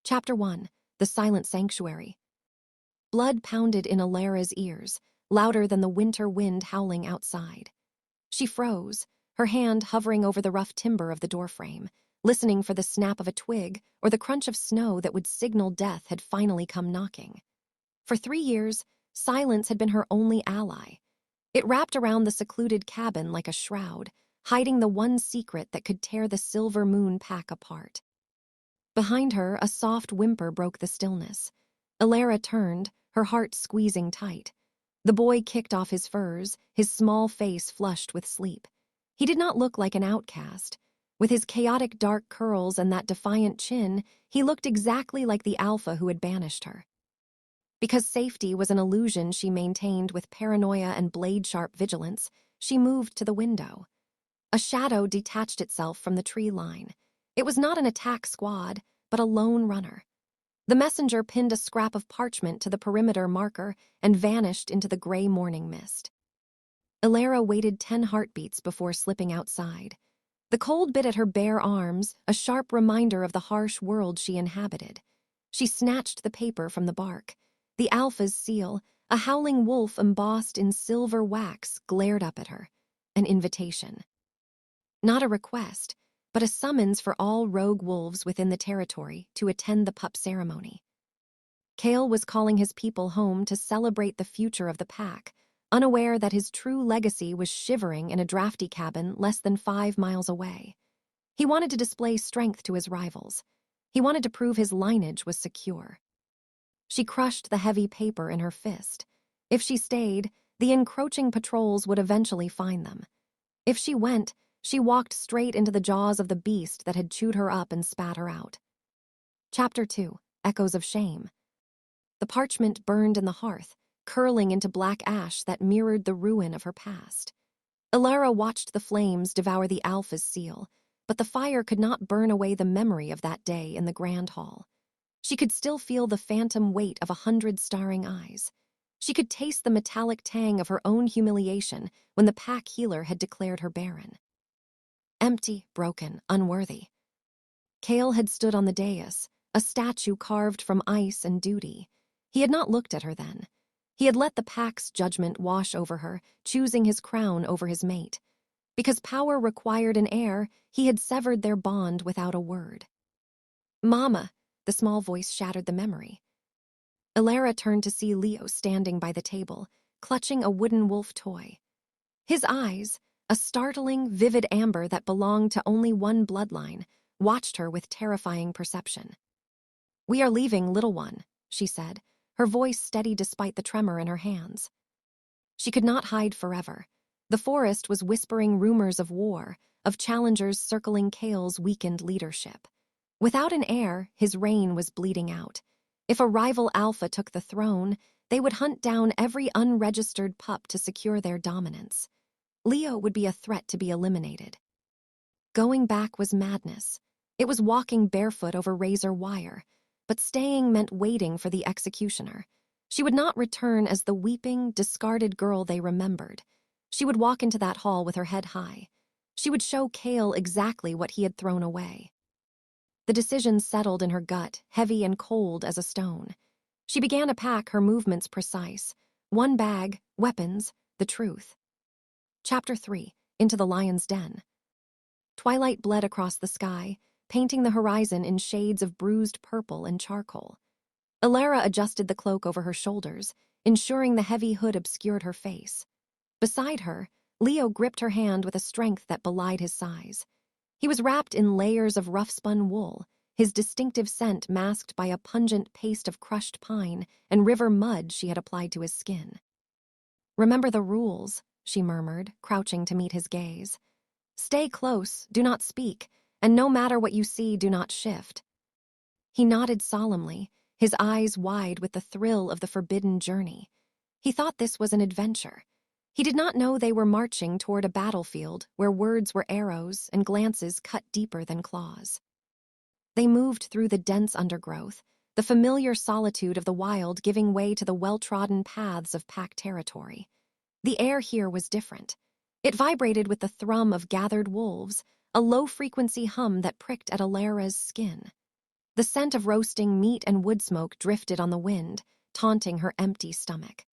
Chapter 1. The Silent Sanctuary. Blood pounded in Alara's ears, louder than the winter wind howling outside. She froze, her hand hovering over the rough timber of the doorframe, listening for the snap of a twig or the crunch of snow that would signal death had finally come knocking. For 3 years, silence had been her only ally. It wrapped around the secluded cabin like a shroud, hiding the one secret that could tear the Silver Moon pack apart. Behind her, a soft whimper broke the stillness. Alara turned, her heart squeezing tight. The boy kicked off his furs, his small face flushed with sleep. He did not look like an outcast. With his chaotic dark curls and that defiant chin, he looked exactly like the alpha who had banished her. Because safety was an illusion she maintained with paranoia and blade-sharp vigilance, she moved to the window. A shadow detached itself from the tree line. It was not an attack squad, but a lone runner. The messenger pinned a scrap of parchment to the perimeter marker and vanished into the gray morning mist. Alara waited 10 heartbeats before slipping outside. The cold bit at her bare arms, a sharp reminder of the harsh world she inhabited. She snatched the paper from the bark. The Alpha's seal, a howling wolf embossed in silver wax, glared up at her. An invitation. Not a request, but a summons for all rogue wolves within the territory to attend the pup ceremony. Kale was calling his people home to celebrate the future of the pack, unaware that his true legacy was shivering in a drafty cabin less than 5 miles away. He wanted to display strength to his rivals. He wanted to prove his lineage was secure. She crushed the heavy paper in her fist. If she stayed, the encroaching patrols would eventually find them. If she went, she walked straight into the jaws of the beast that had chewed her up and spat her out. Chapter 2. Echoes of Shame. The parchment burned in the hearth, curling into black ash that mirrored the ruin of her past. Alara watched the flames devour the Alpha's seal, but the fire could not burn away the memory of that day in the Grand Hall. She could still feel the phantom weight of 100 staring eyes. She could taste the metallic tang of her own humiliation when the pack healer had declared her barren. Empty, broken, unworthy. Kale had stood on the dais, a statue carved from ice and duty. He had not looked at her then. He had let the pack's judgment wash over her, choosing his crown over his mate. Because power required an heir, he had severed their bond without a word. "Mama," the small voice shattered the memory. Alara turned to see Leo standing by the table, clutching a wooden wolf toy. His eyes, a startling, vivid amber that belonged to only one bloodline, watched her with terrifying perception. "We are leaving, little one," she said, her voice steady despite the tremor in her hands. She could not hide forever. The forest was whispering rumors of war, of challengers circling Kale's weakened leadership. Without an heir, his reign was bleeding out. If a rival alpha took the throne, they would hunt down every unregistered pup to secure their dominance. Leo would be a threat to be eliminated. Going back was madness. It was walking barefoot over razor wire, but staying meant waiting for the executioner. She would not return as the weeping, discarded girl they remembered. She would walk into that hall with her head high. She would show Kale exactly what he had thrown away. The decision settled in her gut, heavy and cold as a stone. She began to pack, her movements precise. One bag, weapons, the truth. Chapter 3. Into the Lion's Den. Twilight bled across the sky, painting the horizon in shades of bruised purple and charcoal. Alara adjusted the cloak over her shoulders, ensuring the heavy hood obscured her face. Beside her, Leo gripped her hand with a strength that belied his size. He was wrapped in layers of rough-spun wool, his distinctive scent masked by a pungent paste of crushed pine and river mud she had applied to his skin. "Remember the rules," she murmured, crouching to meet his gaze. "Stay close, do not speak, and no matter what you see, do not shift." He nodded solemnly, his eyes wide with the thrill of the forbidden journey. He thought this was an adventure. He did not know they were marching toward a battlefield where words were arrows and glances cut deeper than claws. They moved through the dense undergrowth, the familiar solitude of the wild giving way to the well-trodden paths of pack territory. The air here was different. It vibrated with the thrum of gathered wolves, a low-frequency hum that pricked at Alara's skin. The scent of roasting meat and wood smoke drifted on the wind, taunting her empty stomach.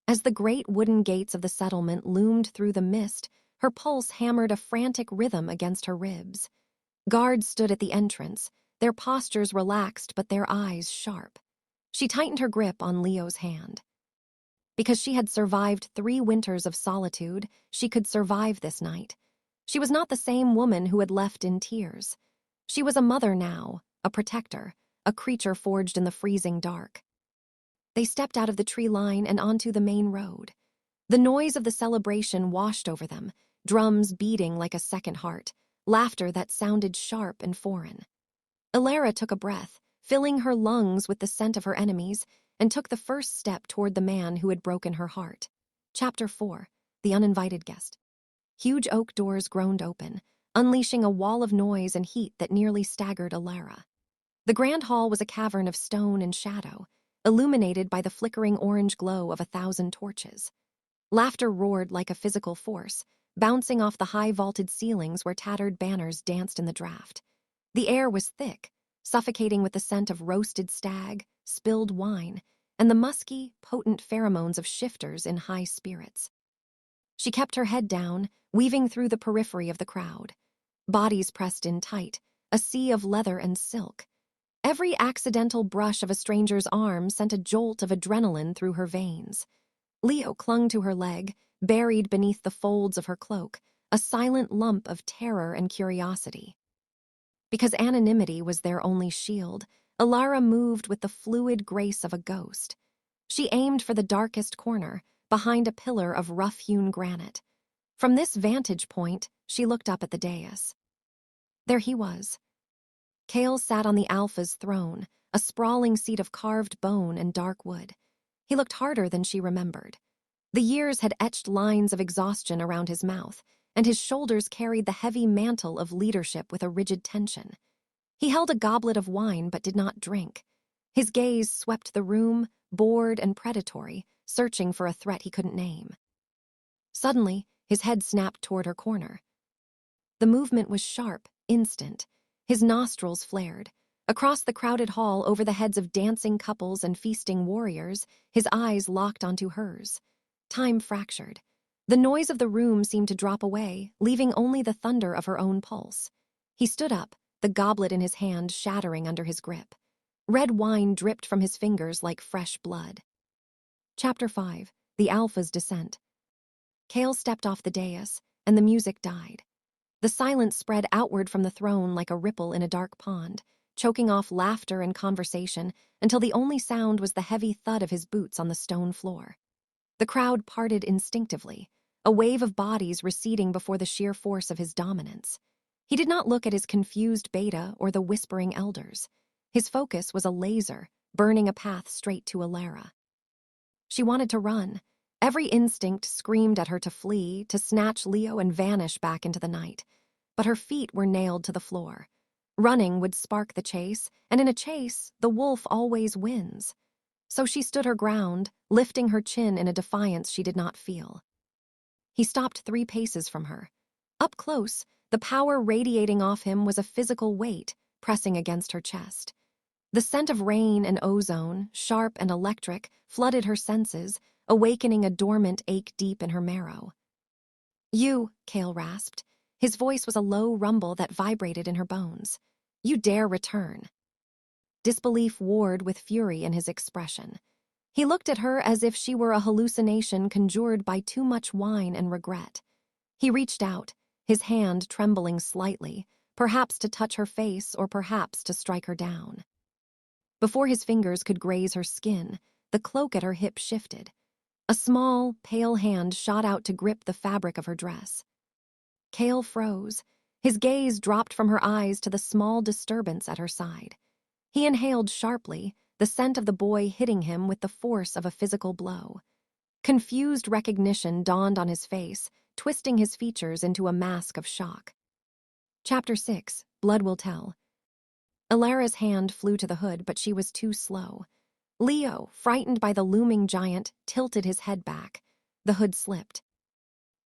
As the great wooden gates of the settlement loomed through the mist, her pulse hammered a frantic rhythm against her ribs. Guards stood at the entrance, their postures relaxed but their eyes sharp. She tightened her grip on Leo's hand. Because she had survived 3 winters of solitude, she could survive this night. She was not the same woman who had left in tears. She was a mother now, a protector, a creature forged in the freezing dark. They stepped out of the tree line and onto the main road. The noise of the celebration washed over them, drums beating like a second heart, laughter that sounded sharp and foreign. Alara took a breath, filling her lungs with the scent of her enemies, and took the first step toward the man who had broken her heart. Chapter 4. The Uninvited Guest. Huge oak doors groaned open, unleashing a wall of noise and heat that nearly staggered Alara. The grand hall was a cavern of stone and shadow, illuminated by the flickering orange glow of 1,000 torches. Laughter roared like a physical force, bouncing off the high-vaulted ceilings where tattered banners danced in the draft. The air was thick, suffocating with the scent of roasted stag, spilled wine, and the musky, potent pheromones of shifters in high spirits. She kept her head down, weaving through the periphery of the crowd. Bodies pressed in tight, a sea of leather and silk. Every accidental brush of a stranger's arm sent a jolt of adrenaline through her veins. Leo clung to her leg, buried beneath the folds of her cloak, a silent lump of terror and curiosity. Because anonymity was their only shield, Alara moved with the fluid grace of a ghost. She aimed for the darkest corner, behind a pillar of rough-hewn granite. From this vantage point, she looked up at the dais. There he was. Kale sat on the Alpha's throne, a sprawling seat of carved bone and dark wood. He looked harder than she remembered. The years had etched lines of exhaustion around his mouth, and his shoulders carried the heavy mantle of leadership with a rigid tension. He held a goblet of wine but did not drink. His gaze swept the room, bored and predatory, searching for a threat he couldn't name. Suddenly, his head snapped toward her corner. The movement was sharp, instant. His nostrils flared. Across the crowded hall, over the heads of dancing couples and feasting warriors, his eyes locked onto hers. Time fractured. The noise of the room seemed to drop away, leaving only the thunder of her own pulse. He stood up, the goblet in his hand shattering under his grip. Red wine dripped from his fingers like fresh blood. Chapter 5. The Alpha's Descent. Kale stepped off the dais, and the music died. The silence spread outward from the throne like a ripple in a dark pond, choking off laughter and conversation until the only sound was the heavy thud of his boots on the stone floor. The crowd parted instinctively, a wave of bodies receding before the sheer force of his dominance. He did not look at his confused beta or the whispering elders. His focus was a laser, burning a path straight to Alara. She wanted to run. Every instinct screamed at her to flee, to snatch Leo and vanish back into the night. But her feet were nailed to the floor. Running would spark the chase, and in a chase, the wolf always wins. So she stood her ground, lifting her chin in a defiance she did not feel. He stopped 3 paces from her. Up close, the power radiating off him was a physical weight, pressing against her chest. The scent of rain and ozone, sharp and electric, flooded her senses, awakening a dormant ache deep in her marrow. "You," Kale rasped. His voice was a low rumble that vibrated in her bones. "You dare return." Disbelief warred with fury in his expression. He looked at her as if she were a hallucination conjured by too much wine and regret. He reached out, his hand trembling slightly, perhaps to touch her face or perhaps to strike her down. Before his fingers could graze her skin, the cloak at her hip shifted. A small, pale hand shot out to grip the fabric of her dress. Kale froze. His gaze dropped from her eyes to the small disturbance at her side. He inhaled sharply, the scent of the boy hitting him with the force of a physical blow. Confused recognition dawned on his face, twisting his features into a mask of shock. Chapter 6. Blood Will Tell. Alara's hand flew to the hood, but she was too slow. Leo, frightened by the looming giant, tilted his head back. The hood slipped.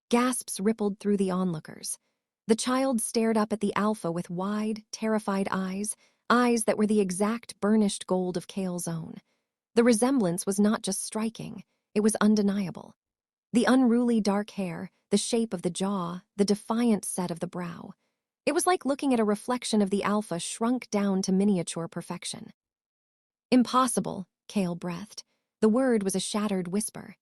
Gasps rippled through the onlookers. The child stared up at the Alpha with wide, terrified eyes, eyes that were the exact burnished gold of Kale's own. The resemblance was not just striking, it was undeniable. The unruly dark hair, the shape of the jaw, the defiant set of the brow. It was like looking at a reflection of the alpha shrunk down to miniature perfection. Impossible, Kale breathed. The word was a shattered whisper.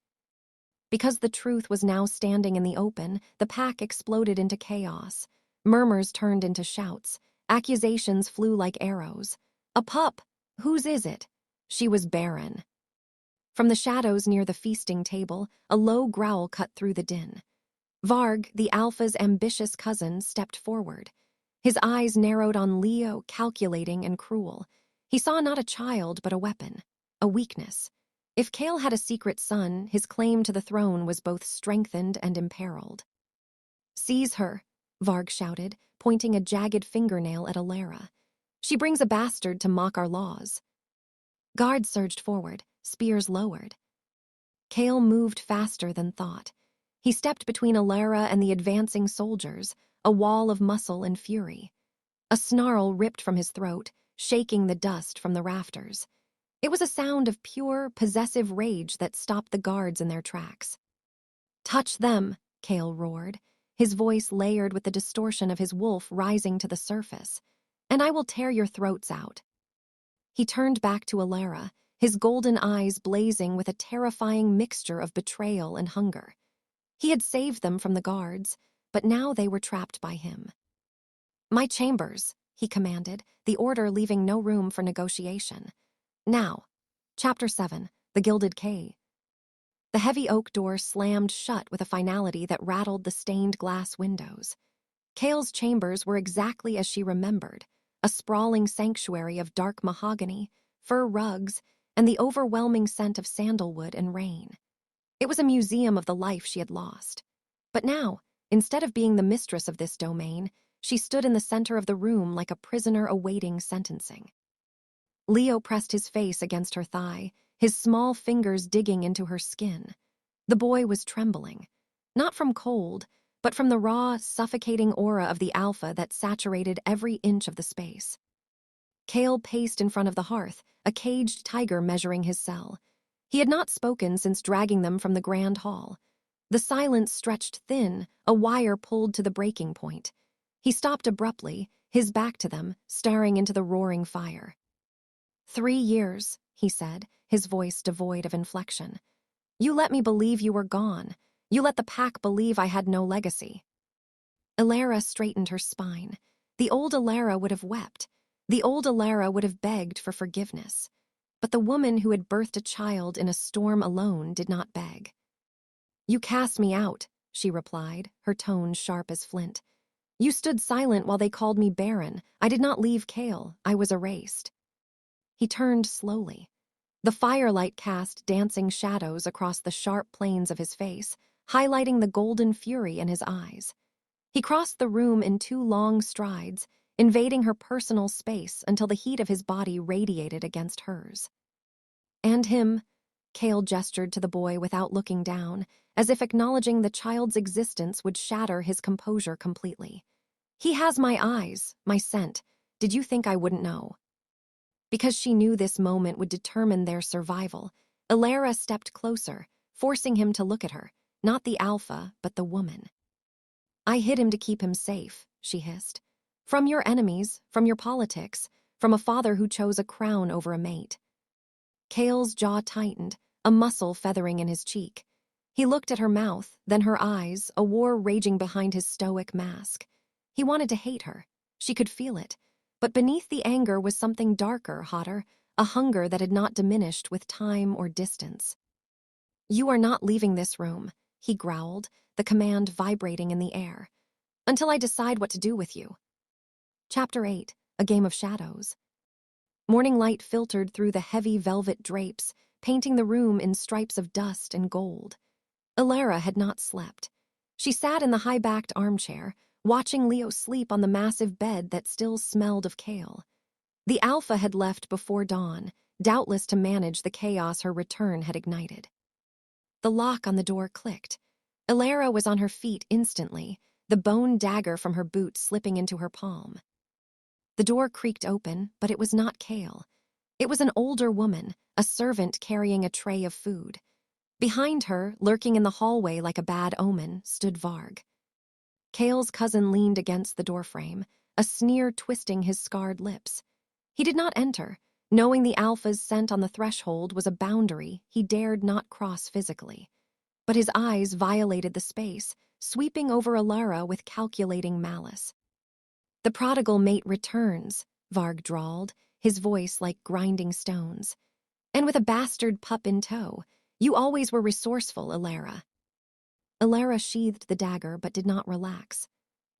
Because the truth was now standing in the open, the pack exploded into chaos. Murmurs turned into shouts. Accusations flew like arrows. A pup! Whose is it? She was Barren. From the shadows near the feasting table, a low growl cut through the din. Varg, the alpha's ambitious cousin, stepped forward. His eyes narrowed on Leo, calculating and cruel. He saw not a child, but a weapon, a weakness. If Kale had a secret son, his claim to the throne was both strengthened and imperiled. "Seize her," Varg shouted, pointing a jagged fingernail at Alara. "She brings a bastard to mock our laws." Guards surged forward, spears lowered. Kale moved faster than thought. He stepped between Alara and the advancing soldiers, a wall of muscle and fury. A snarl ripped from his throat, shaking the dust from the rafters. It was a sound of pure, possessive rage that stopped the guards in their tracks. "Touch them," Kale roared, his voice layered with the distortion of his wolf rising to the surface. "And I will tear your throats out." He turned back to Alara, his golden eyes blazing with a terrifying mixture of betrayal and hunger. He had saved them from the guards, but now they were trapped by him. "My chambers," he commanded, the order leaving no room for negotiation. Now, Chapter 7, The Gilded Cave. The heavy oak door slammed shut with a finality that rattled the stained glass windows. Kale's chambers were exactly as she remembered, a sprawling sanctuary of dark mahogany, fur rugs, and the overwhelming scent of sandalwood and rain. It was a museum of the life she had lost. But now, instead of being the mistress of this domain, she stood in the center of the room like a prisoner awaiting sentencing. Leo pressed his face against her thigh, his small fingers digging into her skin. The boy was trembling, not from cold, but from the raw, suffocating aura of the alpha that saturated every inch of the space. Kale paced in front of the hearth, a caged tiger measuring his cell. He had not spoken since dragging them from the grand hall. The silence stretched thin, a wire pulled to the breaking point. He stopped abruptly, his back to them, staring into the roaring fire. 3 years, he said, his voice devoid of inflection. You let me believe you were gone. You let the pack believe I had no legacy. Alara straightened her spine. The old Alara would have wept. The old Alara would have begged for forgiveness. But the woman who had birthed a child in a storm alone did not beg. You cast me out, she replied, her tone sharp as flint. You stood silent while they called me Barren. I did not leave Kale. I was erased. He turned slowly. The firelight cast dancing shadows across the sharp planes of his face, highlighting the golden fury in his eyes. He crossed the room in 2 long strides, invading her personal space until the heat of his body radiated against hers. And him, Kale gestured to the boy without looking down, as if acknowledging the child's existence would shatter his composure completely. He has my eyes, my scent. Did you think I wouldn't know? Because she knew this moment would determine their survival, Alara stepped closer, forcing him to look at her, not the alpha, but the woman. I hid him to keep him safe, she hissed. From your enemies, from your politics, from a father who chose a crown over a mate. Kale's jaw tightened, a muscle feathering in his cheek. He looked at her mouth, then her eyes, a war raging behind his stoic mask. He wanted to hate her. She could feel it. But beneath the anger was something darker, hotter, a hunger that had not diminished with time or distance. You are not leaving this room, he growled, the command vibrating in the air, until I decide what to do with you. Chapter 8, A Game of Shadows. Morning light filtered through the heavy velvet drapes, painting the room in stripes of dust and gold. Alara had not slept. She sat in the high-backed armchair, watching Leo sleep on the massive bed that still smelled of Kale. The alpha had left before dawn, doubtless to manage the chaos her return had ignited. The lock on the door clicked. Alara was on her feet instantly, the bone dagger from her boot slipping into her palm. The door creaked open, but it was not Kale. It was an older woman, a servant carrying a tray of food. Behind her, lurking in the hallway like a bad omen, stood Varg. Kale's cousin leaned against the doorframe, a sneer twisting his scarred lips. He did not enter, knowing the alpha's scent on the threshold was a boundary he dared not cross physically. But his eyes violated the space, sweeping over Alara with calculating malice. "The prodigal mate returns," Varg drawled, his voice like grinding stones. "And with a bastard pup in tow. You always were resourceful, Alara." Alara sheathed the dagger but did not relax.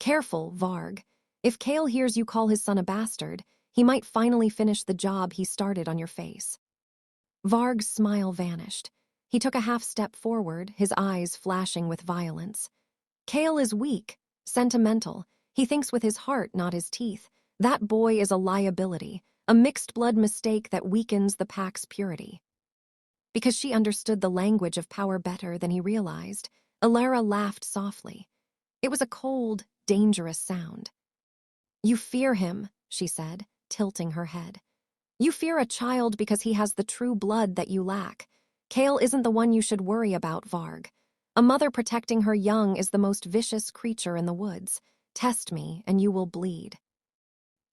"Careful, Varg. If Kale hears you call his son a bastard, he might finally finish the job he started on your face." Varg's smile vanished. He took a half step forward, his eyes flashing with violence. "Kale is weak, sentimental. He thinks with his heart, not his teeth. That boy is a liability, a mixed-blood mistake that weakens the pack's purity." Because she understood the language of power better than he realized, Alara laughed softly. It was a cold, dangerous sound. "You fear him," she said, tilting her head. "You fear a child because he has the true blood that you lack. Kale isn't the one you should worry about, Varg. A mother protecting her young is the most vicious creature in the woods. Test me, and you will bleed."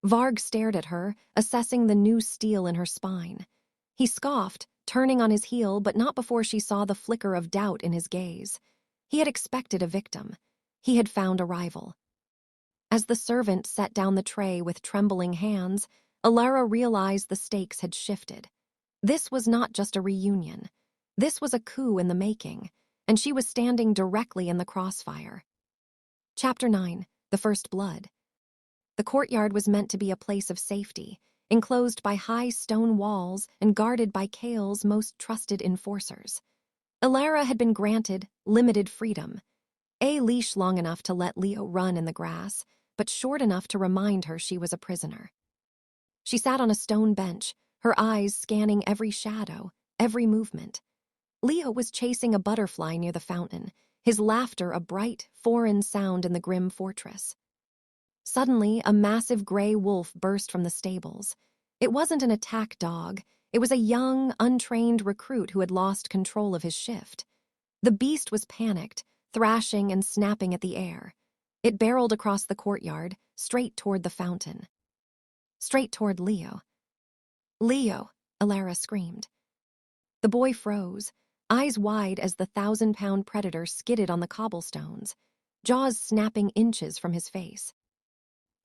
Varg stared at her, assessing the new steel in her spine. He scoffed, turning on his heel, but not before she saw the flicker of doubt in his gaze. He had expected a victim. He had found a rival. As the servant set down the tray with trembling hands, Alara realized the stakes had shifted. This was not just a reunion. This was a coup in the making, and she was standing directly in the crossfire. Chapter 9, The First Blood. The courtyard was meant to be a place of safety, enclosed by high stone walls and guarded by Kale's most trusted enforcers. Alara had been granted limited freedom. A leash long enough to let Leo run in the grass, but short enough to remind her she was a prisoner. She sat on a stone bench, her eyes scanning every shadow, every movement. Leo was chasing a butterfly near the fountain, his laughter a bright, foreign sound in the grim fortress. Suddenly, a massive gray wolf burst from the stables. It wasn't an attack dog. It was a young, untrained recruit who had lost control of his shift. The beast was panicked, thrashing and snapping at the air. It barreled across the courtyard, straight toward the fountain. Straight toward Leo. "Leo!" Alara screamed. The boy froze, eyes wide as the 1,000-pound predator skidded on the cobblestones, jaws snapping inches from his face.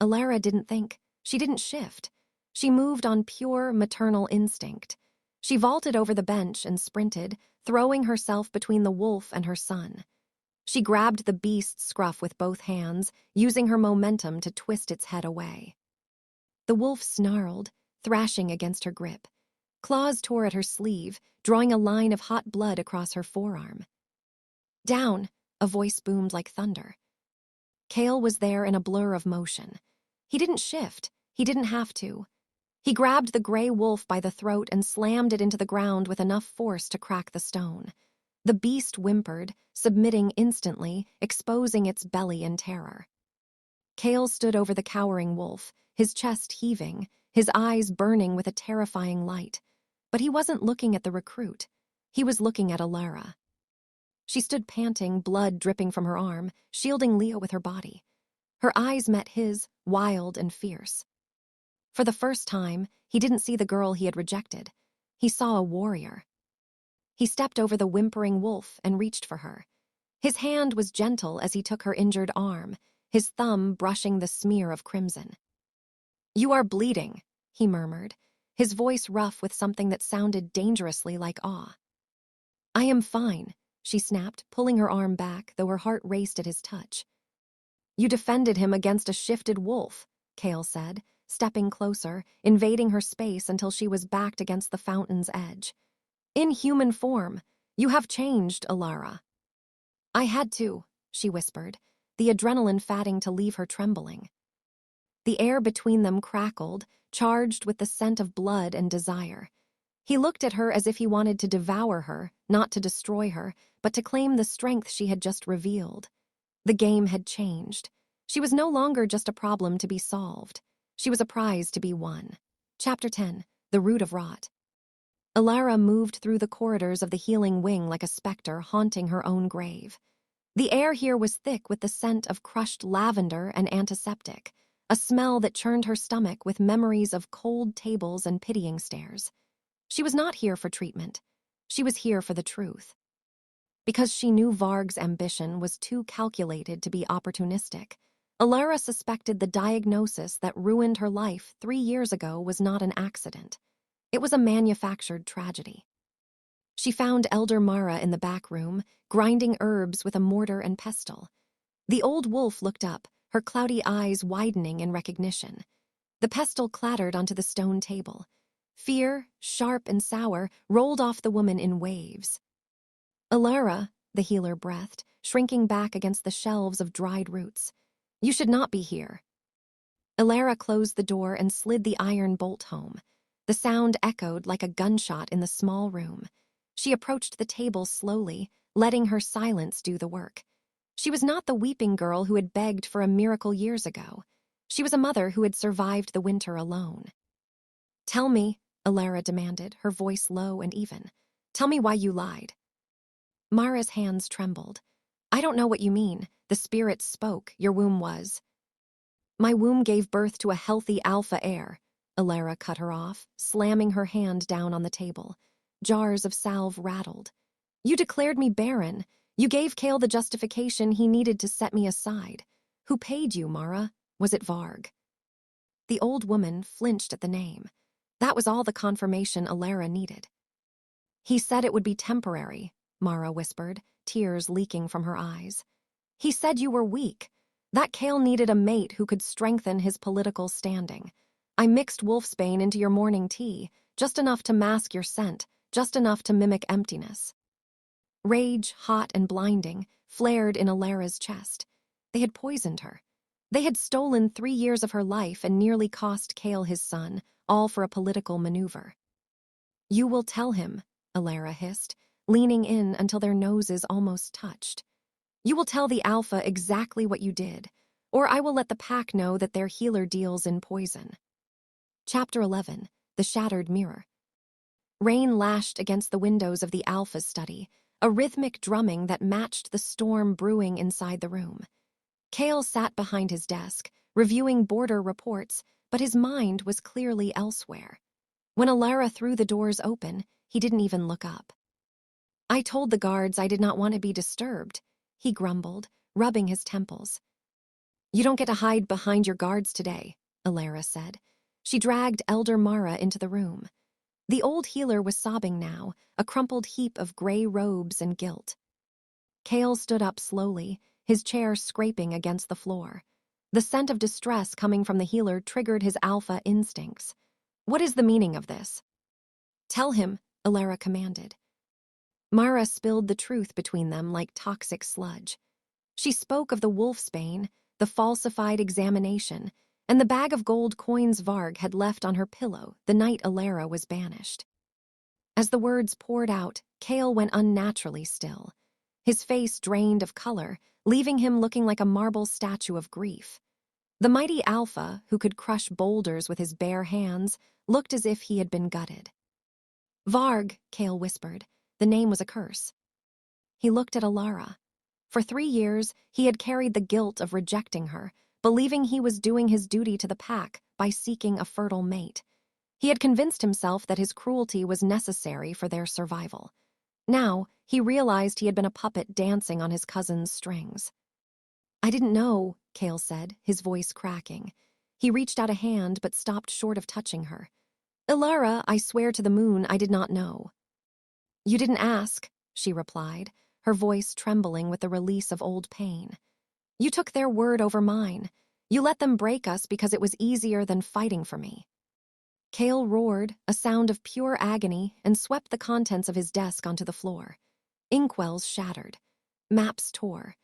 Alara didn't think. She didn't shift. She moved on pure maternal instinct. She vaulted over the bench and sprinted, throwing herself between the wolf and her son. She grabbed the beast's scruff with both hands, using her momentum to twist its head away. The wolf snarled, thrashing against her grip. Claws tore at her sleeve, drawing a line of hot blood across her forearm. "Down!" A voice boomed like thunder. Kale was there in a blur of motion. He didn't shift. He didn't have to. He grabbed the gray wolf by the throat and slammed it into the ground with enough force to crack the stone. The beast whimpered, submitting instantly, exposing its belly in terror. Kale stood over the cowering wolf, his chest heaving, his eyes burning with a terrifying light. But he wasn't looking at the recruit. He was looking at Alara. She stood panting, blood dripping from her arm, shielding Leo with her body. Her eyes met his, wild and fierce. For the first time, he didn't see the girl he had rejected. He saw a warrior. He stepped over the whimpering wolf and reached for her. His hand was gentle as he took her injured arm, his thumb brushing the smear of crimson. "You are bleeding," he murmured, his voice rough with something that sounded dangerously like awe. "I am fine," she snapped, pulling her arm back, though her heart raced at his touch. "You defended him against a shifted wolf," Kale said, stepping closer, invading her space until she was backed against the fountain's edge. "In human form. You have changed, Alara." "I had to," she whispered, the adrenaline fatting to leave her trembling. The air between them crackled, charged with the scent of blood and desire. He looked at her as if he wanted to devour her, not to destroy her, but to claim the strength she had just revealed. The game had changed. She was no longer just a problem to be solved. She was a prize to be won. Chapter 10. The Root of Rot. Alara moved through the corridors of the healing wing like a specter haunting her own grave. The air here was thick with the scent of crushed lavender and antiseptic, a smell that churned her stomach with memories of cold tables and pitying stares. She was not here for treatment. She was here for the truth. Because she knew Varg's ambition was too calculated to be opportunistic, Alara suspected the diagnosis that ruined her life 3 years ago was not an accident. It was a manufactured tragedy. She found Elder Mara in the back room, grinding herbs with a mortar and pestle. The old wolf looked up, her cloudy eyes widening in recognition. The pestle clattered onto the stone table. Fear, sharp and sour, rolled off the woman in waves. Alara, the healer breathed, shrinking back against the shelves of dried roots. You should not be here. Alara closed the door and slid the iron bolt home. The sound echoed like a gunshot in the small room. She approached the table slowly, letting her silence do the work. She was not the weeping girl who had begged for a miracle years ago. She was a mother who had survived the winter alone. Tell me, Alara demanded, her voice low and even. Tell me why you lied. Mara's hands trembled. I don't know what you mean. The spirits spoke. Your womb was. My womb gave birth to a healthy alpha heir. Alara cut her off, slamming her hand down on the table. Jars of salve rattled. You declared me barren. You gave Kale the justification he needed to set me aside. Who paid you, Mara? Was it Varg? The old woman flinched at the name. That was all the confirmation Alara needed. He said it would be temporary, Mara whispered, tears leaking from her eyes. He said you were weak. That Kale needed a mate who could strengthen his political standing. I mixed wolfsbane into your morning tea, just enough to mask your scent, just enough to mimic emptiness. Rage, hot and blinding, flared in Alara's chest. They had poisoned her. They had stolen 3 years of her life and nearly cost Kale his son, all for a political maneuver. You will tell him, Alara hissed, leaning in until their noses almost touched. You will tell the Alpha exactly what you did, or I will let the pack know that their healer deals in poison. Chapter 11. The Shattered Mirror. Rain lashed against the windows of the Alpha's study, a rhythmic drumming that matched the storm brewing inside the room. Kale sat behind his desk, reviewing border reports, but his mind was clearly elsewhere. When Alara threw the doors open, he didn't even look up. I told the guards I did not want to be disturbed, he grumbled, rubbing his temples. You don't get to hide behind your guards today, Alara said. She dragged Elder Mara into the room. The old healer was sobbing now, a crumpled heap of gray robes and guilt. Kale stood up slowly, his chair scraping against the floor. The scent of distress coming from the healer triggered his alpha instincts. What is the meaning of this? Tell him, Alara commanded. Mara spilled the truth between them like toxic sludge. She spoke of the wolfsbane, the falsified examination, and the bag of gold coins Varg had left on her pillow the night Alara was banished. As the words poured out, Kale went unnaturally still. His face drained of color, leaving him looking like a marble statue of grief. The mighty Alpha, who could crush boulders with his bare hands, looked as if he had been gutted. Varg, Kale whispered. The name was a curse. He looked at Alara. For 3 years, he had carried the guilt of rejecting her, believing he was doing his duty to the pack by seeking a fertile mate. He had convinced himself that his cruelty was necessary for their survival. Now, he realized he had been a puppet dancing on his cousin's strings. I didn't know, Kale said, his voice cracking. He reached out a hand but stopped short of touching her. Alara, I swear to the moon, I did not know. You didn't ask, she replied, her voice trembling with the release of old pain. You took their word over mine. You let them break us because it was easier than fighting for me. Kale roared, a sound of pure agony, and swept the contents of his desk onto the floor. Inkwells shattered. Maps tore.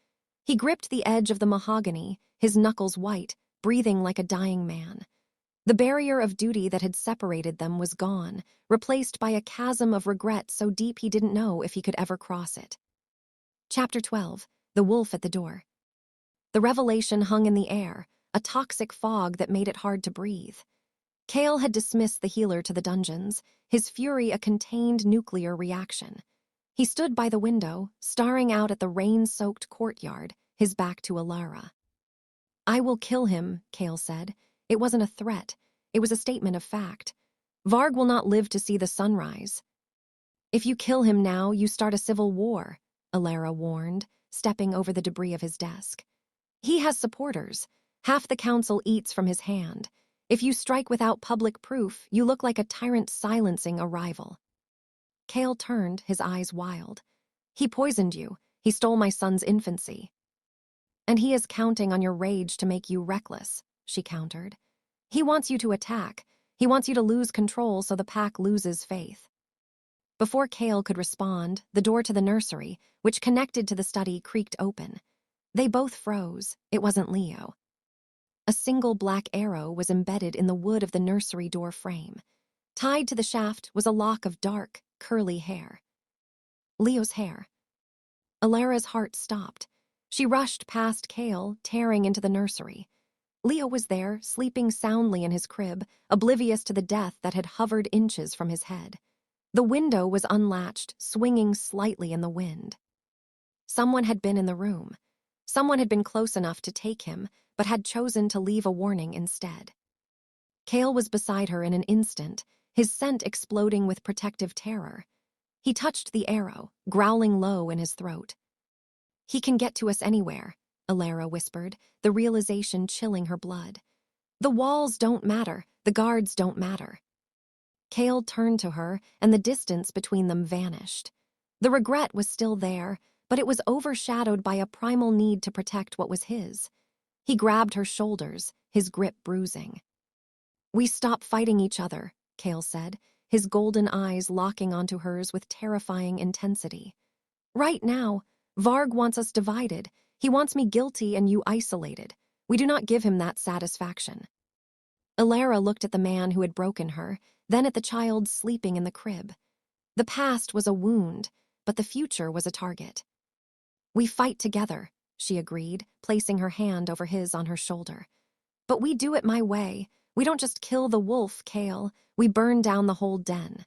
He gripped the edge of the mahogany, his knuckles white, breathing like a dying man. The barrier of duty that had separated them was gone, replaced by a chasm of regret so deep he didn't know if he could ever cross it. Chapter 12. The Wolf at the Door. The revelation hung in the air, a toxic fog that made it hard to breathe. Cale had dismissed the healer to the dungeons, his fury a contained nuclear reaction. He stood by the window, staring out at the rain-soaked courtyard, his back to Alara. "I will kill him," Cale said. It wasn't a threat. It was a statement of fact. "Varg will not live to see the sunrise." "If you kill him now, you start a civil war," Alara warned, stepping over the debris of his desk. "He has supporters. Half the council eats from his hand. If you strike without public proof, you look like a tyrant silencing a rival." Cale turned, his eyes wild. "He poisoned you. He stole my son's infancy." "And he is counting on your rage to make you reckless," she countered. "He wants you to attack. He wants you to lose control so the pack loses faith." Before Cale could respond, the door to the nursery, which connected to the study, creaked open. They both froze. It wasn't Leo. A single black arrow was embedded in the wood of the nursery door frame. Tied to the shaft was a lock of dark, curly hair. Leo's hair. Alara's heart stopped. She rushed past Cale, tearing into the nursery. Leo was there, sleeping soundly in his crib, oblivious to the death that had hovered inches from his head. The window was unlatched, swinging slightly in the wind. Someone had been in the room. Someone had been close enough to take him, but had chosen to leave a warning instead. Cale was beside her in an instant, his scent exploding with protective terror. He touched the arrow, growling low in his throat. "He can get to us anywhere," Alara whispered, the realization chilling her blood. "The walls don't matter, the guards don't matter." Cale turned to her, and the distance between them vanished. The regret was still there, but it was overshadowed by a primal need to protect what was his. He grabbed her shoulders, his grip bruising. "We stop fighting each other," Cale said, his golden eyes locking onto hers with terrifying intensity. "Right now, Varg wants us divided. He wants me guilty and you isolated. We do not give him that satisfaction." Alara looked at the man who had broken her, then at the child sleeping in the crib. The past was a wound, but the future was a target. "We fight together," she agreed, placing her hand over his on her shoulder. "But we do it my way. We don't just kill the wolf, Cale. We burn down the whole den."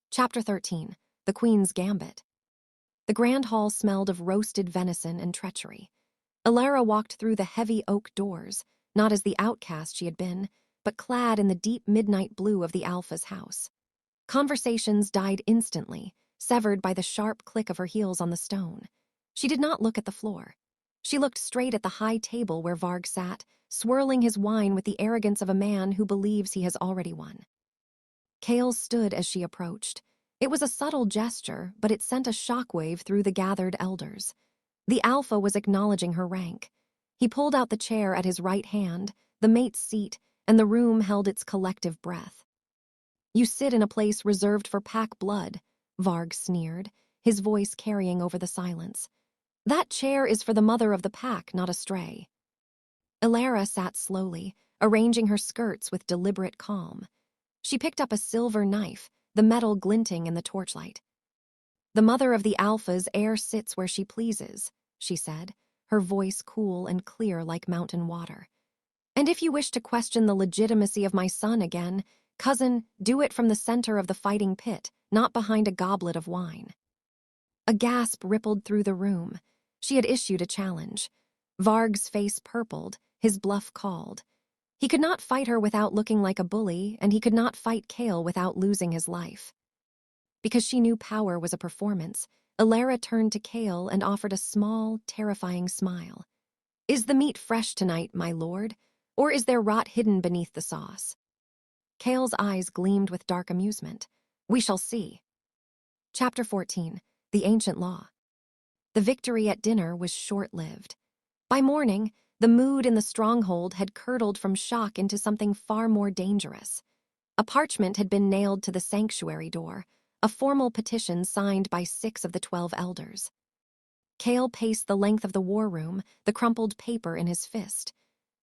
Chapter 13. The Queen's Gambit. The grand hall smelled of roasted venison and treachery. Alara walked through the heavy oak doors, not as the outcast she had been, but clad in the deep midnight blue of the Alpha's house. Conversations died instantly, severed by the sharp click of her heels on the stone. She did not look at the floor. She looked straight at the high table where Varg sat, swirling his wine with the arrogance of a man who believes he has already won. Cale stood as she approached. It was a subtle gesture, but it sent a shockwave through the gathered elders. The Alpha was acknowledging her rank. He pulled out the chair at his right hand, the mate's seat, and the room held its collective breath. "You sit in a place reserved for pack blood," Varg sneered, his voice carrying over the silence. "That chair is for the mother of the pack, not a stray." Alara sat slowly, arranging her skirts with deliberate calm. She picked up a silver knife, the metal glinting in the torchlight. "The mother of the Alphas heir sits where she pleases," she said, her voice cool and clear like mountain water. "And if you wish to question the legitimacy of my son again, cousin, do it from the center of the fighting pit, not behind a goblet of wine." A gasp rippled through the room. She had issued a challenge. Varg's face purpled, his bluff called. He could not fight her without looking like a bully, and he could not fight Cale without losing his life. Because she knew power was a performance, Alara turned to Cale and offered a small, terrifying smile. "Is the meat fresh tonight, my lord? Or is there rot hidden beneath the sauce?" Cale's eyes gleamed with dark amusement. "We shall see." Chapter 14. The Ancient Law. The victory at dinner was short-lived. By morning, the mood in the stronghold had curdled from shock into something far more dangerous. A parchment had been nailed to the sanctuary door, a formal petition signed by 6 of the 12 elders. Cale paced the length of the war room, the crumpled paper in his fist.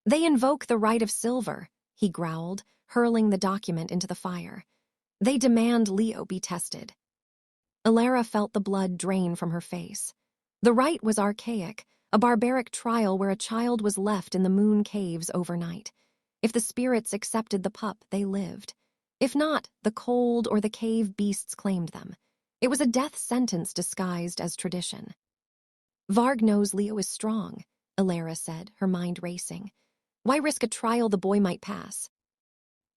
"They invoke the right of silver," he growled, hurling the document into the fire. "They demand Leo be tested." Alara felt the blood drain from her face. The right was archaic, a barbaric trial where a child was left in the moon caves overnight. If the spirits accepted the pup, they lived. If not, the cold or the cave beasts claimed them. It was a death sentence disguised as tradition. Varg knows Leo is strong, Alara said, her mind racing. Why risk a trial the boy might pass?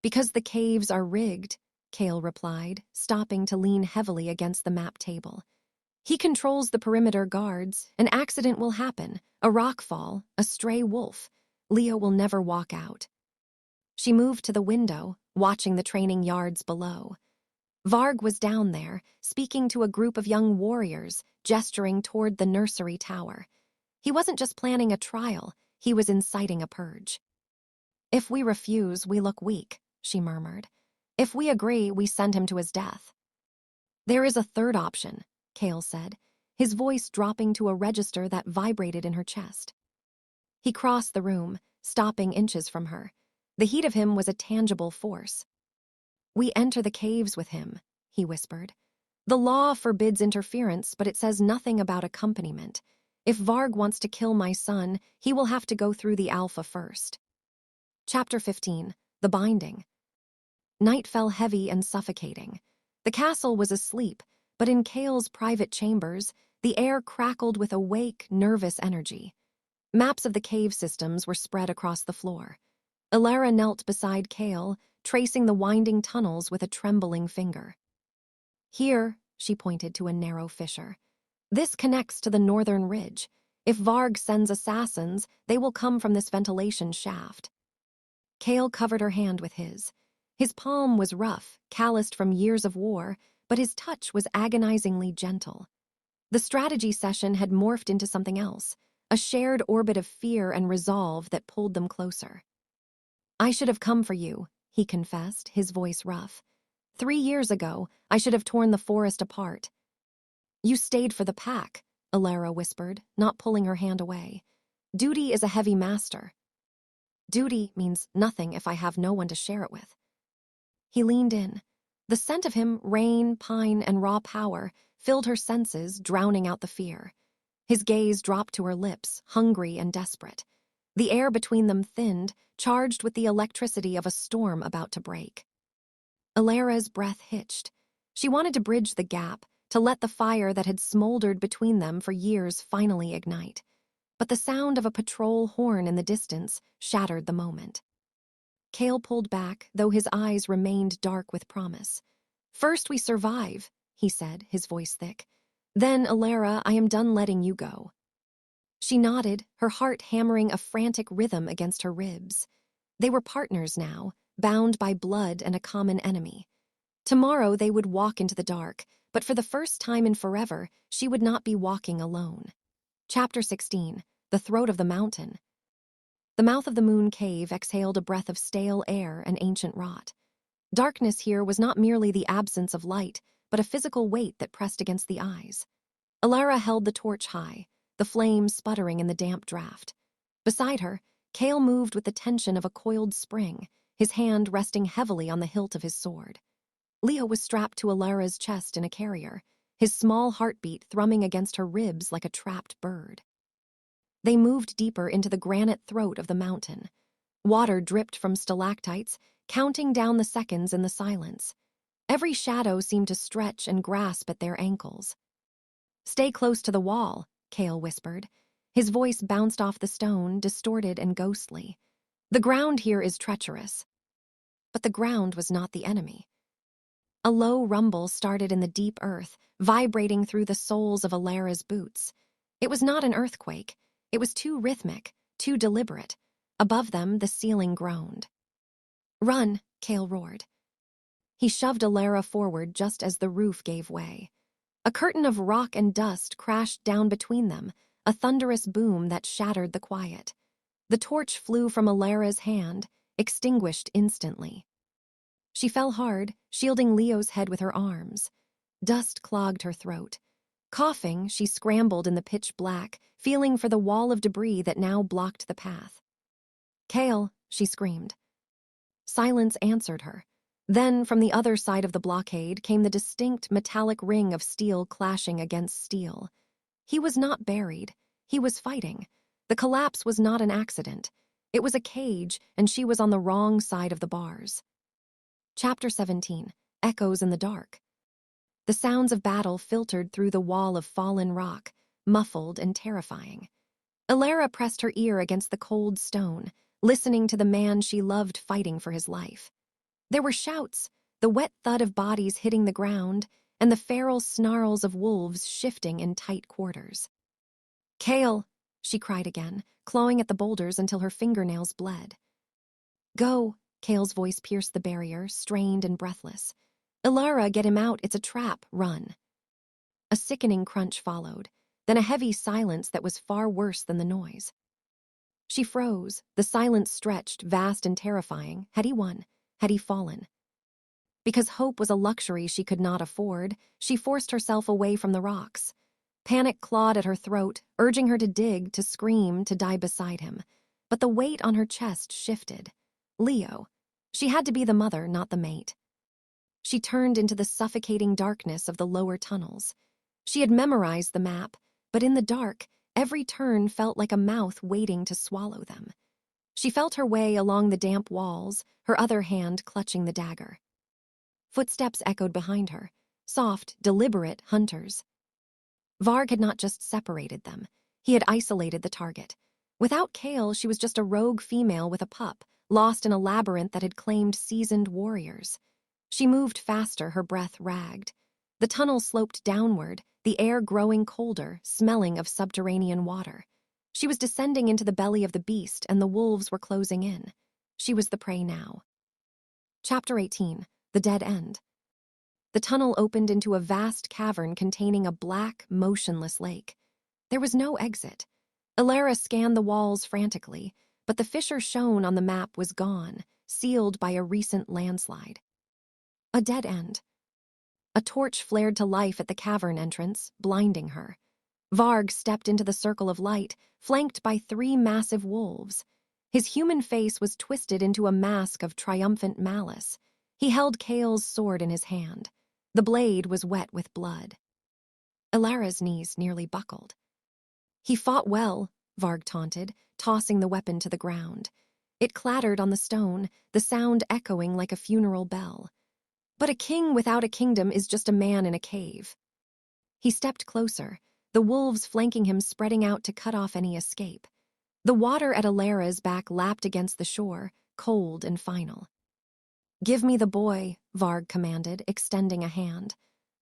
Because the caves are rigged, Kale replied, stopping to lean heavily against the map table. He controls the perimeter guards. An accident will happen, a rock fall, a stray wolf. Leo will never walk out. She moved to the window, watching the training yards below. Varg was down there, speaking to a group of young warriors, gesturing toward the nursery tower. He wasn't just planning a trial, he was inciting a purge. If we refuse, we look weak, she murmured. If we agree, we send him to his death. There is a third option, Kale said, his voice dropping to a register that vibrated in her chest. He crossed the room, stopping inches from her. The heat of him was a tangible force. We enter the caves with him, he whispered. The law forbids interference, but it says nothing about accompaniment. If Varg wants to kill my son, he will have to go through the Alpha first. Chapter 15. The Binding. Night fell heavy and suffocating. The castle was asleep, but in Kale's private chambers, the air crackled with awake, nervous energy. Maps of the cave systems were spread across the floor. Alara knelt beside Kale, tracing the winding tunnels with a trembling finger. Here, she pointed to a narrow fissure. This connects to the northern ridge. If Varg sends assassins, they will come from this ventilation shaft. Kale covered her hand with his. His palm was rough, calloused from years of war, but his touch was agonizingly gentle. The strategy session had morphed into something else, a shared orbit of fear and resolve that pulled them closer. I should have come for you, he confessed, his voice rough. 3 years ago, I should have torn the forest apart. You stayed for the pack, Alara whispered, not pulling her hand away. Duty is a heavy master. Duty means nothing if I have no one to share it with. He leaned in. The scent of him, rain, pine, and raw power, filled her senses, drowning out the fear. His gaze dropped to her lips, hungry and desperate. The air between them thinned, charged with the electricity of a storm about to break. Alara's breath hitched. She wanted to bridge the gap, to let the fire that had smoldered between them for years finally ignite. But the sound of a patrol horn in the distance shattered the moment. Kale pulled back, though his eyes remained dark with promise. First we survive, he said, his voice thick. Then, Alara, I am done letting you go. She nodded, her heart hammering a frantic rhythm against her ribs. They were partners now, bound by blood and a common enemy. Tomorrow they would walk into the dark, but for the first time in forever, she would not be walking alone. Chapter 16. The Throat of the Mountain. The mouth of the moon cave exhaled a breath of stale air and ancient rot. Darkness here was not merely the absence of light, but a physical weight that pressed against the eyes. Alara held the torch high, the flame sputtering in the damp draft. Beside her, Kale moved with the tension of a coiled spring, his hand resting heavily on the hilt of his sword. Leo was strapped to Alara's chest in a carrier, his small heartbeat thrumming against her ribs like a trapped bird. They moved deeper into the granite throat of the mountain. Water dripped from stalactites, counting down the seconds in the silence. Every shadow seemed to stretch and grasp at their ankles. Stay close to the wall, Kale whispered. His voice bounced off the stone, distorted and ghostly. The ground here is treacherous. But the ground was not the enemy. A low rumble started in the deep earth, vibrating through the soles of Alara's boots. It was not an earthquake. It was too rhythmic, too deliberate. Above them, the ceiling groaned. Run, Kale roared. He shoved Alara forward just as the roof gave way. A curtain of rock and dust crashed down between them, a thunderous boom that shattered the quiet. The torch flew from Alara's hand, extinguished instantly. She fell hard, shielding Leo's head with her arms. Dust clogged her throat. Coughing, she scrambled in the pitch black, feeling for the wall of debris that now blocked the path. Kale, she screamed. Silence answered her. Then, from the other side of the blockade, came the distinct metallic ring of steel clashing against steel. He was not buried. He was fighting. The collapse was not an accident. It was a cage, and she was on the wrong side of the bars. Chapter 17. Echoes in the Dark. The sounds of battle filtered through the wall of fallen rock, muffled and terrifying. Alara pressed her ear against the cold stone, listening to the man she loved fighting for his life. There were shouts, the wet thud of bodies hitting the ground, and the feral snarls of wolves shifting in tight quarters. "Kale," she cried again, clawing at the boulders until her fingernails bled. "Go," Kale's voice pierced the barrier, strained and breathless. "Alara, get him out, it's a trap, run." A sickening crunch followed, then a heavy silence that was far worse than the noise. She froze, the silence stretched, vast and terrifying. Had he won? Had he fallen? Because hope was a luxury she could not afford, she forced herself away from the rocks. Panic clawed at her throat, urging her to dig, to scream, to die beside him. But the weight on her chest shifted. Leo. She had to be the mother, not the mate. She turned into the suffocating darkness of the lower tunnels. She had memorized the map, but in the dark, every turn felt like a mouth waiting to swallow them. She felt her way along the damp walls, her other hand clutching the dagger. Footsteps echoed behind her, soft, deliberate hunters. Varg had not just separated them. He had isolated the target. Without Kale, she was just a rogue female with a pup, lost in a labyrinth that had claimed seasoned warriors. She moved faster, her breath ragged. The tunnel sloped downward, the air growing colder, smelling of subterranean water. She was descending into the belly of the beast, and the wolves were closing in. She was the prey now. Chapter 18. The Dead End. The tunnel opened into a vast cavern containing a black, motionless lake. There was no exit. Alara scanned the walls frantically, but the fissure shown on the map was gone, sealed by a recent landslide. A dead end. A torch flared to life at the cavern entrance, blinding her. Varg stepped into the circle of light, flanked by 3 massive wolves. His human face was twisted into a mask of triumphant malice. He held Kale's sword in his hand. The blade was wet with blood. Alara's knees nearly buckled. "He fought well," Varg taunted, tossing the weapon to the ground. It clattered on the stone, the sound echoing like a funeral bell. "But a king without a kingdom is just a man in a cave." He stepped closer, the wolves flanking him, spreading out to cut off any escape. The water at Alara's back lapped against the shore, cold and final. "Give me the boy," Varg commanded, extending a hand.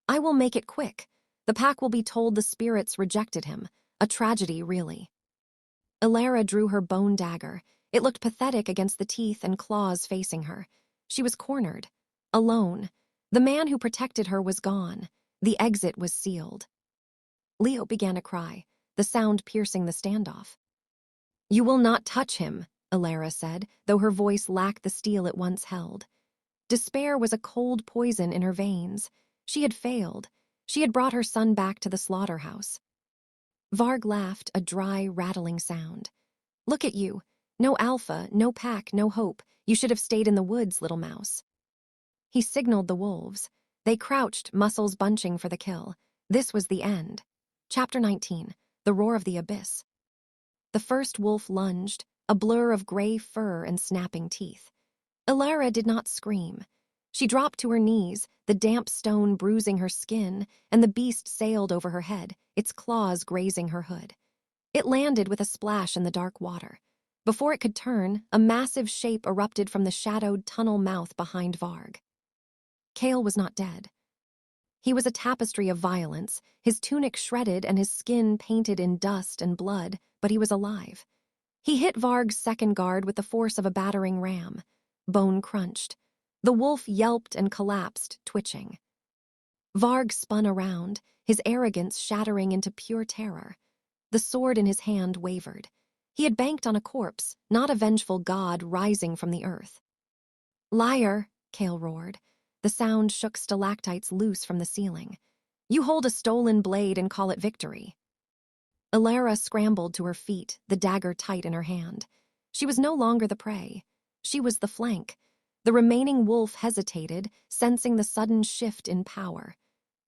"I will make it quick. The pack will be told the spirits rejected him. A tragedy, really." Alara drew her bone dagger. It looked pathetic against the teeth and claws facing her. She was cornered. Alone. The man who protected her was gone. The exit was sealed. Leo began to cry, the sound piercing the standoff. "You will not touch him," Alara said, though her voice lacked the steel it once held. Despair was a cold poison in her veins. She had failed. She had brought her son back to the slaughterhouse. Varg laughed, a dry, rattling sound. "Look at you. No alpha, no pack, no hope. You should have stayed in the woods, little mouse." He signaled the wolves. They crouched, muscles bunching for the kill. This was the end. Chapter 19. The Roar of the Abyss. The first wolf lunged, a blur of gray fur and snapping teeth. Alara did not scream. She dropped to her knees, the damp stone bruising her skin, and the beast sailed over her head, its claws grazing her hood. It landed with a splash in the dark water. Before it could turn, a massive shape erupted from the shadowed tunnel mouth behind Varg. Kale was not dead. He was a tapestry of violence, his tunic shredded and his skin painted in dust and blood, but he was alive. He hit Varg's second guard with the force of a battering ram. Bone crunched. The wolf yelped and collapsed, twitching. Varg spun around, his arrogance shattering into pure terror. The sword in his hand wavered. He had banked on a corpse, not a vengeful god rising from the earth. "Liar," Kale roared. The sound shook stalactites loose from the ceiling. "You hold a stolen blade and call it victory." Alara scrambled to her feet, the dagger tight in her hand. She was no longer the prey. She was the flank. The remaining wolf hesitated, sensing the sudden shift in power.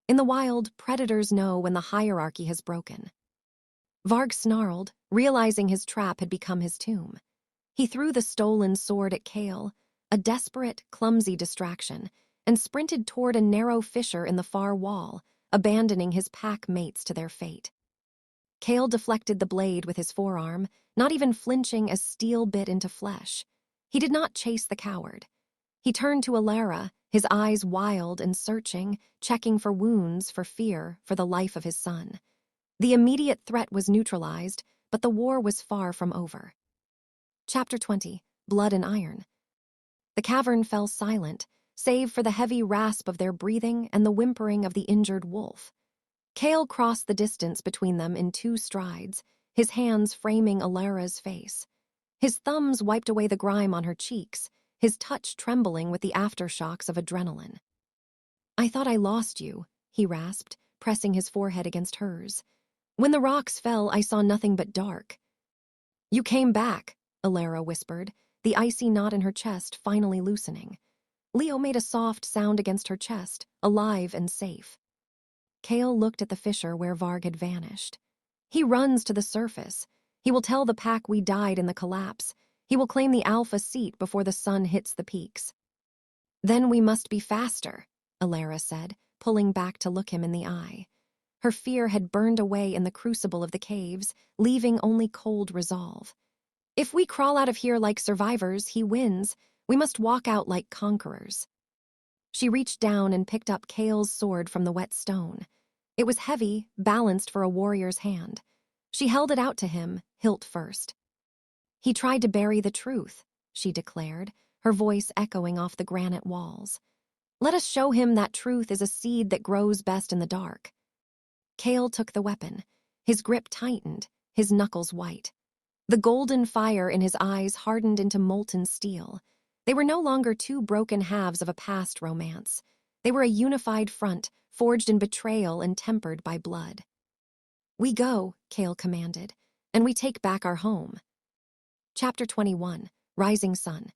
In the wild, predators know when the hierarchy has broken. Varg snarled, realizing his trap had become his tomb. He threw the stolen sword at Kale, a desperate, clumsy distraction, and sprinted toward a narrow fissure in the far wall, abandoning his pack mates to their fate. Kale deflected the blade with his forearm, not even flinching as steel bit into flesh. He did not chase the coward. He turned to Alara, his eyes wild and searching, checking for wounds, for fear, for the life of his son. The immediate threat was neutralized, but the war was far from over. Chapter 20. Blood and Iron. The cavern fell silent, save for the heavy rasp of their breathing and the whimpering of the injured wolf. Kale crossed the distance between them in 2 strides, his hands framing Alara's face. His thumbs wiped away the grime on her cheeks, his touch trembling with the aftershocks of adrenaline. "I thought I lost you," he rasped, pressing his forehead against hers. "When the rocks fell, I saw nothing but dark." "You came back," Alara whispered, the icy knot in her chest finally loosening. Leo made a soft sound against her chest, alive and safe. Kale looked at the fissure where Varg had vanished. "He runs to the surface. He will tell the pack we died in the collapse. He will claim the Alpha seat before the sun hits the peaks." "Then we must be faster," Alara said, pulling back to look him in the eye. Her fear had burned away in the crucible of the caves, leaving only cold resolve. "If we crawl out of here like survivors, he wins. We must walk out like conquerors." She reached down and picked up Kale's sword from the wet stone. It was heavy, balanced for a warrior's hand. She held it out to him, hilt first. "He tried to bury the truth," she declared, her voice echoing off the granite walls. "Let us show him that truth is a seed that grows best in the dark." Kale took the weapon. His grip tightened, his knuckles white. The golden fire in his eyes hardened into molten steel. They were no longer 2 broken halves of a past romance. They were a unified front, forged in betrayal and tempered by blood. "We go," Kale commanded, "and we take back our home." Chapter 21. Rising Sun.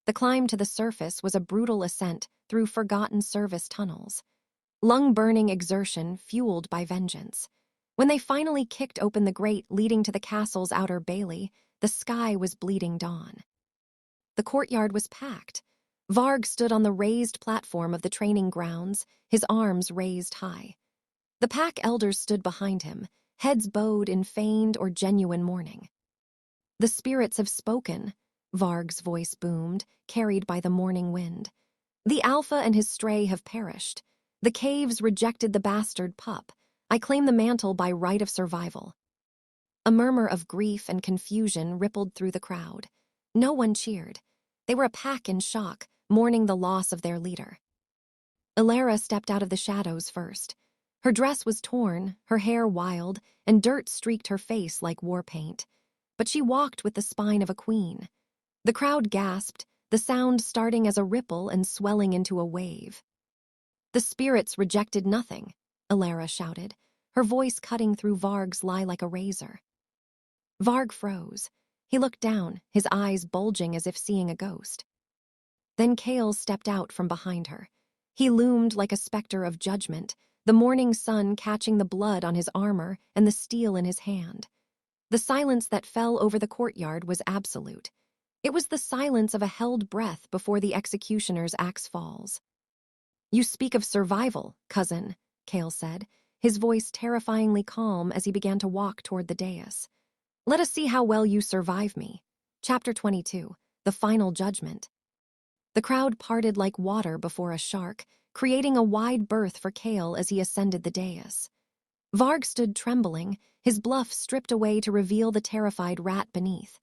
The climb to the surface was a brutal ascent through forgotten service tunnels. Lung-burning exertion fueled by vengeance. When they finally kicked open the grate leading to the castle's outer bailey, the sky was bleeding dawn. The courtyard was packed. Varg stood on the raised platform of the training grounds, his arms raised high. The pack elders stood behind him, heads bowed in feigned or genuine mourning. "The spirits have spoken," Varg's voice boomed, carried by the morning wind. "The Alpha and his stray have perished. The caves rejected the bastard pup. I claim the mantle by right of survival." A murmur of grief and confusion rippled through the crowd. No one cheered. They were a pack in shock, mourning the loss of their leader. Alara stepped out of the shadows first. Her dress was torn, her hair wild, and dirt streaked her face like war paint. But she walked with the spine of a queen. The crowd gasped, the sound starting as a ripple and swelling into a wave. "The spirits rejected nothing," Alara shouted, her voice cutting through Varg's lie like a razor. Varg froze. He looked down, his eyes bulging as if seeing a ghost. Then Kale stepped out from behind her. He loomed like a specter of judgment, the morning sun catching the blood on his armor and the steel in his hand. The silence that fell over the courtyard was absolute. It was the silence of a held breath before the executioner's axe falls. "You speak of survival, cousin," Kale said, his voice terrifyingly calm as he began to walk toward the dais. "Let us see how well you survive me." Chapter 22. The Final Judgment. The crowd parted like water before a shark, creating a wide berth for Kale as he ascended the dais. Varg stood trembling, his bluff stripped away to reveal the terrified rat beneath.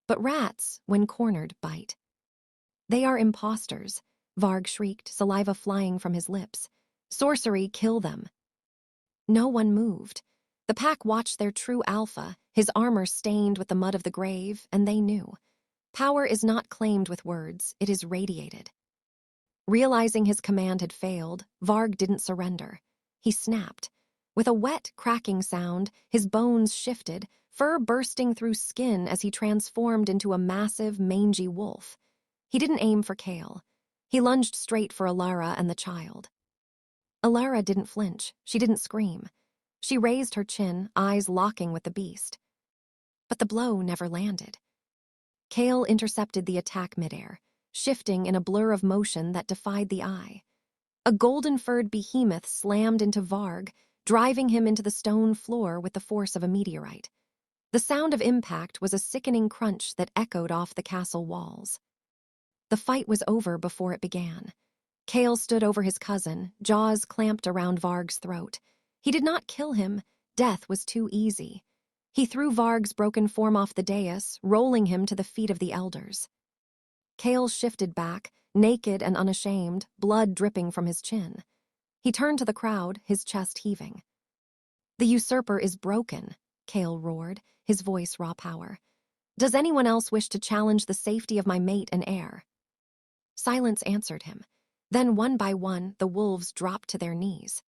But rats, when cornered, bite. "They are imposters," Varg shrieked, saliva flying from his lips. "Sorcery, kill them." No one moved. The pack watched their true alpha, his armor stained with the mud of the grave, and they knew. Power is not claimed with words, it is radiated. Realizing his command had failed, Varg didn't surrender. He snapped. With a wet, cracking sound, his bones shifted, fur bursting through skin as he transformed into a massive, mangy wolf. He didn't aim for Kale. He lunged straight for Alara and the child. Alara didn't flinch. She didn't scream. She raised her chin, eyes locking with the beast. But the blow never landed. Kale intercepted the attack midair, shifting in a blur of motion that defied the eye. A golden-furred behemoth slammed into Varg, driving him into the stone floor with the force of a meteorite. The sound of impact was a sickening crunch that echoed off the castle walls. The fight was over before it began. Kale stood over his cousin, jaws clamped around Varg's throat. He did not kill him. Death was too easy. He threw Varg's broken form off the dais, rolling him to the feet of the elders. Kale shifted back, naked and unashamed, blood dripping from his chin. He turned to the crowd, his chest heaving. "The usurper is broken," Kale roared, his voice raw power. "Does anyone else wish to challenge the safety of my mate and heir?" Silence answered him. Then, one by one, the wolves dropped to their knees.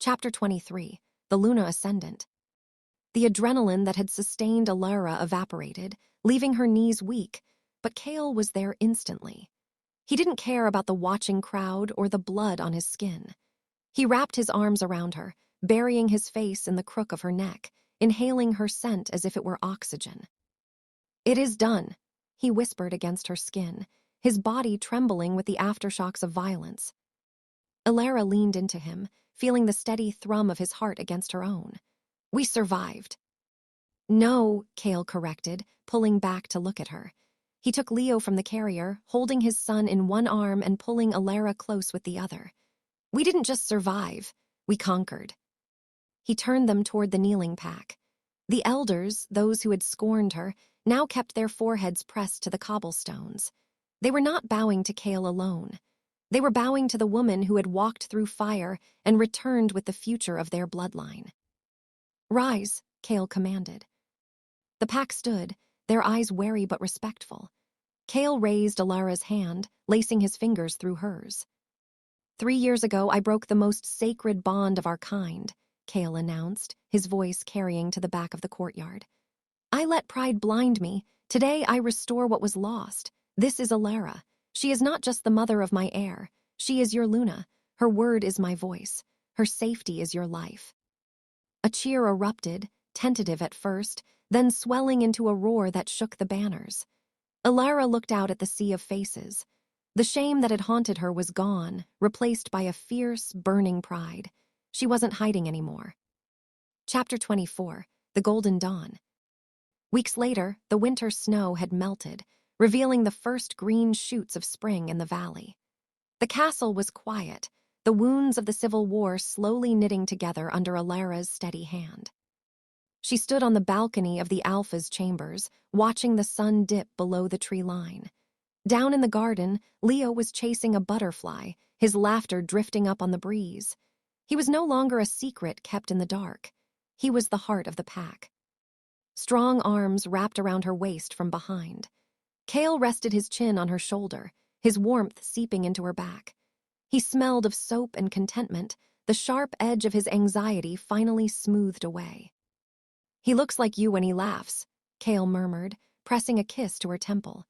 Chapter 23. The Luna Ascendant. The adrenaline that had sustained Alara evaporated, leaving her knees weak, but Kale was there instantly. He didn't care about the watching crowd or the blood on his skin. He wrapped his arms around her, burying his face in the crook of her neck, inhaling her scent as if it were oxygen. "It is done," he whispered against her skin, his body trembling with the aftershocks of violence. Alara leaned into him, feeling the steady thrum of his heart against her own. "We survived." "No," Kale corrected, pulling back to look at her. He took Leo from the carrier, holding his son in one arm and pulling Alara close with the other. "We didn't just survive, we conquered." He turned them toward the kneeling pack. The elders, those who had scorned her, now kept their foreheads pressed to the cobblestones. They were not bowing to Kale alone. They were bowing to the woman who had walked through fire and returned with the future of their bloodline. "Rise," Kale commanded. The pack stood, their eyes wary but respectful. Kale raised Alara's hand, lacing his fingers through hers. "3 years ago, I broke the most sacred bond of our kind," Kale announced, his voice carrying to the back of the courtyard. "I let pride blind me. Today I restore what was lost. This is Alara. She is not just the mother of my heir. She is your Luna. Her word is my voice. Her safety is your life." A cheer erupted, tentative at first, then swelling into a roar that shook the banners. Alara looked out at the sea of faces. The shame that had haunted her was gone, replaced by a fierce, burning pride. She wasn't hiding anymore. Chapter 24. The Golden Dawn. Weeks later, the winter snow had melted, revealing the first green shoots of spring in the valley. The castle was quiet, the wounds of the Civil War slowly knitting together under Alara's steady hand. She stood on the balcony of the Alpha's chambers, watching the sun dip below the tree line. Down in the garden, Leo was chasing a butterfly, his laughter drifting up on the breeze. He was no longer a secret kept in the dark. He was the heart of the pack. Strong arms wrapped around her waist from behind. Kale rested his chin on her shoulder, his warmth seeping into her back. He smelled of soap and contentment, the sharp edge of his anxiety finally smoothed away. "He looks like you when he laughs," Kale murmured, pressing a kiss to her temple.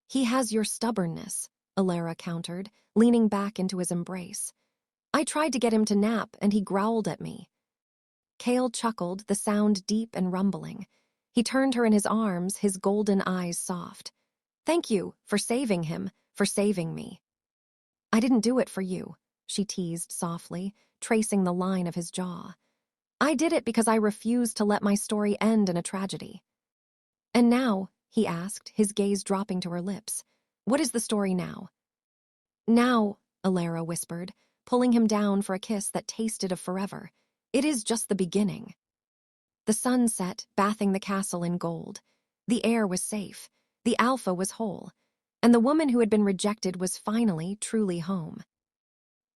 "He has your stubbornness," Alara countered, leaning back into his embrace. "I tried to get him to nap, and he growled at me." Kale chuckled, the sound deep and rumbling. He turned her in his arms, his golden eyes soft. "Thank you for saving him, for saving me." "I didn't do it for you," she teased softly, tracing the line of his jaw. "I did it because I refused to let my story end in a tragedy." "And now," he asked, his gaze dropping to her lips, "what is the story now?" "Now," Alara whispered, pulling him down for a kiss that tasted of forever, "it is just the beginning." The sun set, bathing the castle in gold. The air was safe, the Alpha was whole, and the woman who had been rejected was finally truly home.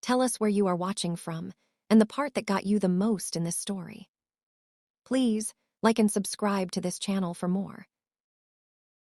Tell us where you are watching from, and the part that got you the most in this story. Please, like and subscribe to this channel for more.